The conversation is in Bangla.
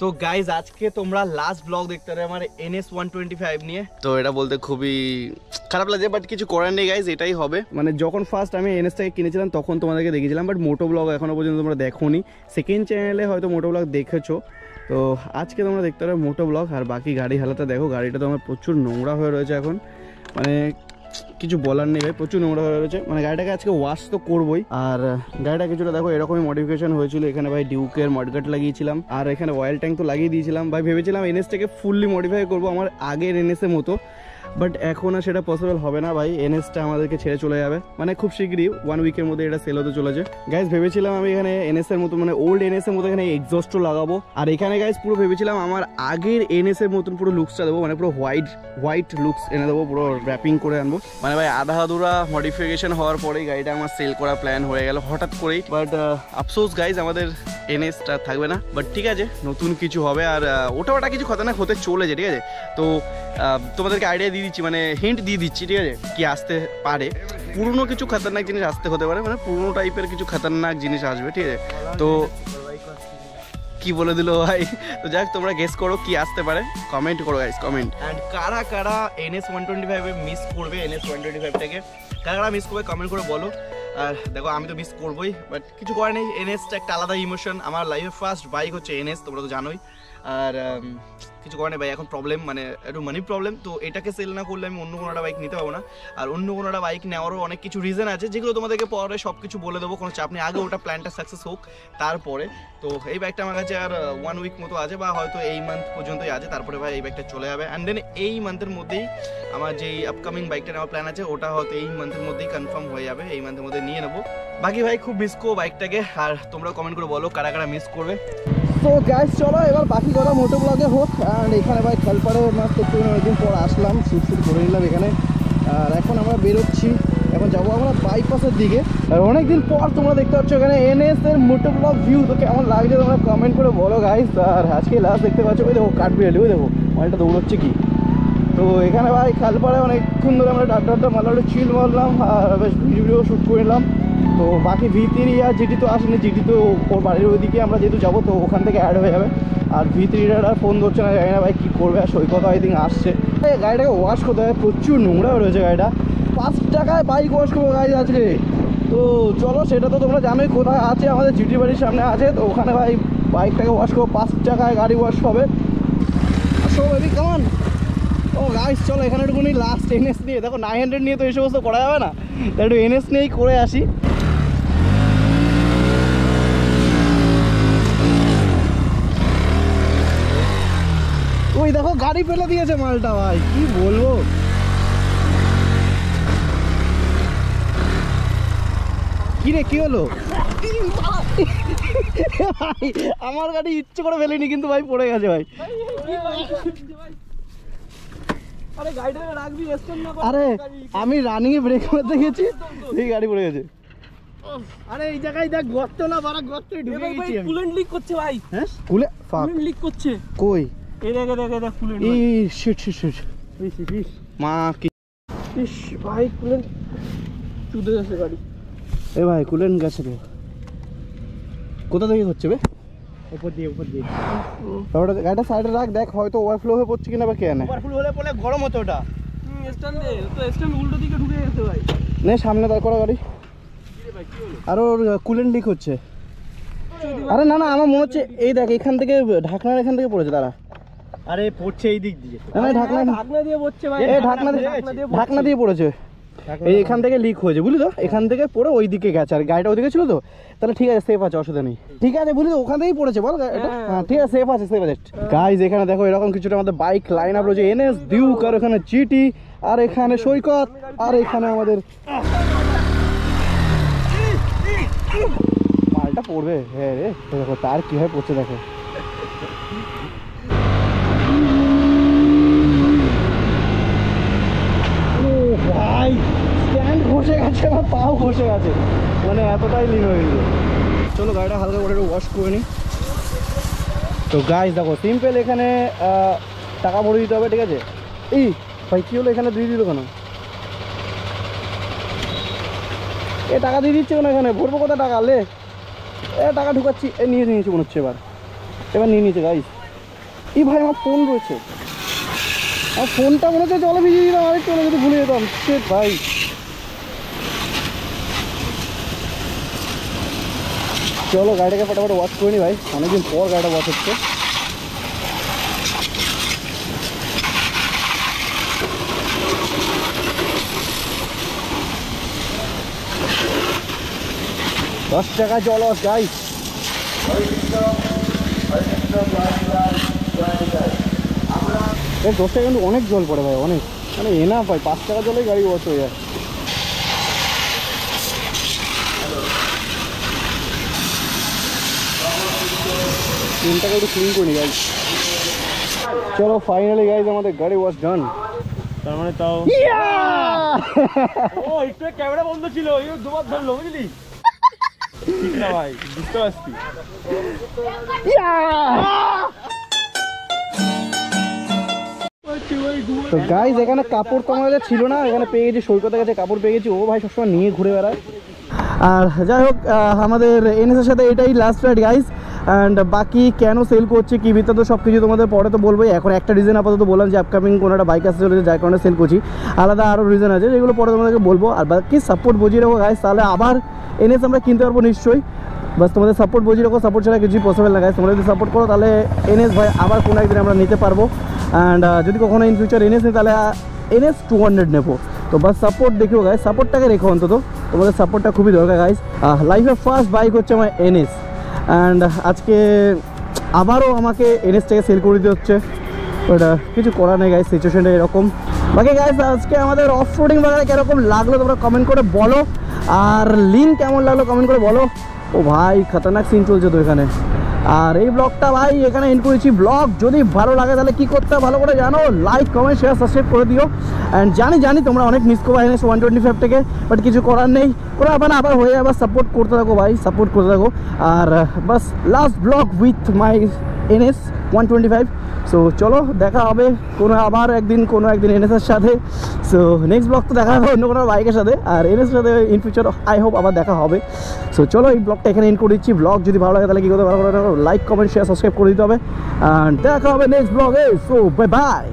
তো গাইজ আজকে তোমরা লাস্ট ব্লগ দেখতে পারবে আমার NS 125 নিয়ে। তো এটা বলতে খুবই খারাপ লাগে, বাট কিছু করার নেই গাইজ, এটাই হবে। মানে যখন ফার্স্ট আমি NSটাকে কিনেছিলাম তখন তোমাদেরকে দেখিয়েছিলাম, বাট মোটো ব্লগ এখনো পর্যন্ত তোমরা দেখোনি। সেকেন্ড চ্যানেলে হয়তো মোটো ব্লগ দেখেছো, তো আজকে তোমরা দেখতে পারবে মোটো ব্লগ। আর বাকি গাড়ি হালাটা দেখো, গাড়িটা তো আমার প্রচুর নোংরা হয়ে রয়েছে এখন, মানে কিছু বলার নেই ভাই, প্রচুর নোংরা হয়ে রয়েছে। মানে গাড়িটাকে আজকে ওয়াশ তো করবোই। আর গাড়িটা কিছুটা দেখো এরকমই মডিফিকেশন হয়েছিল। এখানে ভাই ডিউকের মডগার্ড লাগিয়েছিলাম, আর এখানে অয়েল ট্যাঙ্ক তো লাগিয়ে দিয়েছিলাম ভাই। ভেবেছিলাম NSটাকে ফুললি মডিফাই করবো আমার আগের NSের মতো, বাট এখন আর সেটা পসিবল হবে না ভাই। NSটা আমাদেরকে ছেড়ে চলে যাবে, মানে খুব শীঘ্রই 1 উইকের মধ্যে এটা সেল হতে চলেছে গাইজ। ভেবেছিলাম আমি এখানে NSের মতো, মানে ওল্ড NSের মতো এখানে এক্সস্টও লাগাবো। আর এখানে গাইজ পুরো ভেবেছিলাম আমার আগের NSের মতন পুরো লুকসটা দেবো, মানে পুরো হোয়াইট লুকস এনে দেবো, পুরো র্যাপিং করে আনবো। মানে ভাই আধা আধুরা মডিফিকেশন হওয়ার পরেই গাড়িটা আমার সেল করার প্ল্যান হয়ে গেল হঠাৎ করেই। বাট আফসোস গাইজ, আমাদের NSটা থাকবে না, বাট ঠিক আছে, নতুন কিছু হবে। আর ওটা কিছু খতরনাক হতে চলেছে, ঠিক আছে। তো তোমাদেরকে আইডিয়া দিয়ে দিচ্ছি, মানে হিন্ট দিয়ে দিচ্ছি, ঠিক আছে, কি আসতে পারে। পুরনো কিছু খতরনাক জিনিস আসতে হতে পারে, মানে পুরনো টাইপের কিছু খতরনাক জিনিস আসবে, ঠিক আছে। তো কি বলে দিল ভাই। তো যাক, তোমরা গেস করো কি আসতে পারে, কমেন্ট করো গাইস, কমেন্ট। এন্ড কারা কারা NS 125 এ মিস করবে, NS 125 থেকে কারা কারা মিস করবে কমেন্ট করে বলো। আর দেখো আমি তো মিস করবোই, বাট কিছু করার নেই। NSটা একটা আলাদা ইমোশন, আমার লাইফের ফার্স্ট বাইক হচ্ছে NS, তোমরা তো জানোই। আর কিছু করার নেই ভাই, এখন প্রবলেম, মানে একটু মানি প্রবলেম। তো এটাকে সেল না করলে আমি অন্য কোনো একটা বাইক নিতে পারবো না। আর অন্য কোনো একটা বাইক নেওয়ারও অনেক কিছু রিজন আছে, যেগুলো তোমাদেরকে পরে সব কিছু বলে দেবো, কোনো চাপ নেই। আগে ওটা প্ল্যানটা সাকসেস হোক, তারপরে। তো এই বাইকটা আমার কাছে আর 1 উইক মতো আছে, বা হয়তো এই মান্থ পর্যন্তই আছে, তারপরে ভাই এই বাইকটা চলে যাবে। অ্যান্ড দেন এই মান্থের মধ্যেই আমার যেই আপকামিং বাইকটা নেওয়ার প্ল্যান আছে, ওটা হয়তো এই মান্থের মধ্যেই কনফার্ম হয়ে যাবে, এই মান্থের মধ্যে নিয়ে নেবো। বাকি ভাই খুব মিস করবো বাইকটাকে, আর তোমরা কমেন্ট করে বলো কারা কারা মিস করবে। তো গ্যাস চলো এবার বাকি কথা মোটো ব্লগে হোক। অ্যান্ড এখানে ভাই খেলপাড়ে মাত্র একটু অনেকদিন পর আসলাম, শুট করে নিলাম এখানে। আর এখন আমরা বেরোচ্ছি, এখন যাবো আমরা বাইপাসের দিকে। আর অনেকদিন পর তোমরা দেখতে পাচ্ছ এখানে NS এর মোটো ব্লগ ভিউ। তো কেমন লাগছে তোমরা কমেন্ট করে বলো গাইস। আর আজকে লাস্ট দেখতে পাচ্ছ, ওই দেখো কাঠবিড়ালি, ওই দেখো মালটা দৌড়চ্ছে কি। তো এখানে ভাই খালপাড়ে অনেকক্ষণ ধরে আমরা আড্ডা মারলাম, চিল মারলাম, আর বেশ ভিডিও শ্যুট করে নিলাম। তো বাকি V3 আর GT তো আসেনি, GT তো ওর বাড়ির ওইদিকে আমরা যেহেতু যাবো, তো ওখান থেকে অ্যাড হয়ে যাবে। আর V3 আর ফোন ধরছে না, জানি না ভাই কী করবে। আর সৈকত আই থিঙ্ক আসছে। গাড়িটাকে ওয়াশ করতে হবে, প্রচুর নোংরা রয়েছে গাড়িটা। 5 টাকায় বাইক ওয়াশ করবো গাড়ি আজকে। তো চলো, সেটা তো তোমরা জানোই কোথায় আছে, আমাদের GT বাড়ির সামনে আছে। তো ওখানে ভাই বাইকটাকে ওয়াশ করবো, 5 টাকায় গাড়ি ওয়াশ হবে। সো বেবি কেমন ও গাইস, চলো এখানে একটুখানি লাস্ট NS নিয়ে দেখো, 900 নিয়ে তো এই সমস্ত করা যাবে না, তাই একটু NS নিয়েই করে আসি। ওই দেখো গাড়ি ফেলে দিয়েছে মালটা, ভাই কি বলবো। কি রে, কি হলো? আমার গাড়ি ইচ্ছে করে ফেলিনি, কিন্তু ভাই পড়ে গেছে ভাই। আরে আমি রানিং এ ব্রেক মারতে গেছি, এই গাড়ি পড়ে গেছে। আরে এই জায়গায় দেখ গর্ত, না বড় গর্তে ঢুকে গেছি আমি। কুলেন্ট লিক করছে ভাই। হ্যাঁ কুলেন্ট লিক করছে কই? এই দেখ কুলেন্ট। এই শিট মা কি ইস ভাই, কুলেন্ট চুদে গেছে গাড়ি। এ ভাই কুলেন্ট গেছে রে, কোথা থেকে হচ্ছে বে? উপর দিয়ে ওটা গাড়িটা সাইডে রাখ, দেখ হয়তো ওভারফ্লো হয়ে পড়ছে কিনা, বা কে জানে। ওভারফ্লো হলে পরে গরম হতো ওটা। স্ট্যান্ড দে, তো স্ট্যান্ড উল্টো দিকে ঢুকে গেছে ভাই। নে সামনে দাঁড় করা গাড়ি। আর ওর কুলেন্ট লিক হচ্ছে। আরে না আমার মনে হচ্ছে এই দেখ এখান থেকে ঢাকনার এখান থেকে পড়েছে। দাঁড়া, আরে পড়ছে এই দিক দিয়ে। না ঢাকনা দিয়ে পড়ছে ভাই, এই ঢাকনা দিয়ে পড়েছে। এই এখান থেকে লিক হয়েছে, বুঝলি তো, এখান থেকে পড়ে ওই দিকে গেছে। আর গাড়িটা ওইদিকে ছিল তো, তাহলে ঠিক আছে, সেফ আছে, অসুবিধা নেই। ঠিক আছে বুঝলি তো, ওখান থেকেই পড়েছে বল এটা। হ্যাঁ ঠিক আছে, সেফ আছে। গাইজ এখানে দেখো এরকম কিছুটা আমাদের বাইক লাইন আপ রয়েছে, NS ডিউক, আর এখানে GT, আর এখানে সৈকত, আর এখানে আমাদের মালটা পড়বে। হ্যাঁ রে দেখো তার কিভাবে পড়ছে দেখো। ভাই স্ট্যান্ড ঘষে গেছে, আমার পাও ঘষে গেছে, মানে এতটাই লিন হয়ে গেল। চলো গাড়িটা হালকা করে ওয়াশ করে নিই। তো গাইজ দেখো সিম্পল, এখানে টাকা ভরে দিতে হবে, ঠিক আছে। এই ভাই কী হলো, এখানে দিয়ে দিল কেন? এ টাকা দিয়ে দিচ্ছে কেন এখানে? ভরবো কোথায় টাকা? লে এ টাকা ঢুকাচ্ছি, এ নিয়ে নিয়েছি মনে হচ্ছে। এবার নিয়ে নিয়েছে গাইজ। এই ভাই আমার ফোন রয়েছে, আর ফোনটা মনে হচ্ছে জলে ভিজিয়ে দিলাম, আরেকটু যদি ভুলে যেতাম। শিট ভাই, চলো গাড়িটাকে ফটাফট ওয়াশ করে নি ভাই, অনেকদিন পর গাড়িটা ওয়াশ হচ্ছে। $10 জল ওয়াশ গাইস। 10 টাকা কিন্তু অনেক জল পড়ে ভাই, অনেক, মানে এনা ভাই, 5 টাকা জলেই গাড়ি ওয়াশ হয়ে যায়। তিনটাকে একটু ক্লিন করে নি গাইস। চলো ফাইনালি গাইস আমাদের গাড়ি ওয়াশ ডান। তার মানে তাও ও একটু ক্যামেরা বন্ধ ছিল, এই দুবার ধরলো বুঝলি? ঠিক না ভাই, বুঝতে পারছি। তো গাইস এখানে কাপড় তো আমাদের ছিল না, এখানে পেয়ে গেছি, সৈকতের কাছে কাপড় পেয়ে গেছি। ও ভাই সবসময় নিয়ে ঘুরে বেড়ায়। আর যাই হোক, আমাদের এনএসের সাথে এটাই লাস্ট রাইড গাইস। অ্যান্ড বাকি কেন সেল করছি কি বিস্তারিত সব কিছু তোমাদের পরে তো বলবোই। এখন একটা রিজন আপাতত বললাম যে আপকামিং কোনো একটা বাইক আসতে চলেছে, যার কারণে সেল করছি। আলাদা আরও রিজন আছে যেগুলো পরে তোমাদেরকে বলবো। আর বাকি সাপোর্ট বুঝিয়ে রাখো গাইস, তাহলে আবার এনএস আমরা কিনতে পারবো নিশ্চয়ই। বাস তোমাদের সাপোর্ট বুঝিয়ে রাখো, সাপোর্ট ছাড়া কিছুই পসিবল না গাইস। তোমরা যদি সাপোর্ট করো তাহলে এনএস ভাই আবার কোনো একদিন আমরা নিতে পারবো। অ্যান্ড যদি কখনো ইন ফিউচার এনএস নিই তাহলে এনএস 200 নেবো। তো বাস সাপোর্ট দেখিও গাইস, সাপোর্টটাকে রেখো অন্তত, তোমাদের সাপোর্টটা খুবই দরকার গাইস। লাইফের ফার্স্ট বাইক হচ্ছে আমার এনএস, অ্যান্ড আজকে আবারও আমাকে এনএসটাকে সেল করে দিতে হচ্ছে। ওটা কিছু করার নেই গাইস, সিচুয়েশনটা এরকম। বাকি গাইস আজকে আমাদের অফ রোডিং বাগানে কীরকম লাগলো তোমরা কমেন্ট করে বলো, আর লিঙ্ক কেমন লাগলো কমেন্ট করে বলো। ও ভাই খতরনাক সিন চলছে তো এখানে। আর এই ব্লগটা ভাই এখানে এন্ড করেছি। ব্লগ যদি ভালো লাগে তাহলে কী করতে হবে ভালো করে জানো, লাইক কমেন্ট শেয়ার সাবস্ক্রাইব করে দিও। অ্যান্ড জানি তোমরা অনেক মিস করবো এনএস 125 থেকে, বাট কিছু করার নেই, ওরা আবার হয়ে আবার সাপোর্ট করতে থাকো ভাই, সাপোর্ট করতে থাকো। আর বাস last vlog with my NS 125। So চলো দেখা হবে কোনো একদিন এনএসের সাথে। সো নেক্সট ব্লগ তো দেখা হবে অন্য কোনো বাইকের সাথে, আর এনএসের সাথে ইন ফিউচার আই হোপ আবার দেখা হবে। সো চলো এই ব্লগটা এখানে এন্ড করে দিচ্ছি। ব্লগ যদি ভালো লাগে তাহলে কী করতে ভালো করে লাইক কমেন্ট শেয়ার সাবস্ক্রাইব করে দিতে হবে। আর দেখা হবে নেক্সট ব্লগে। So bye bye.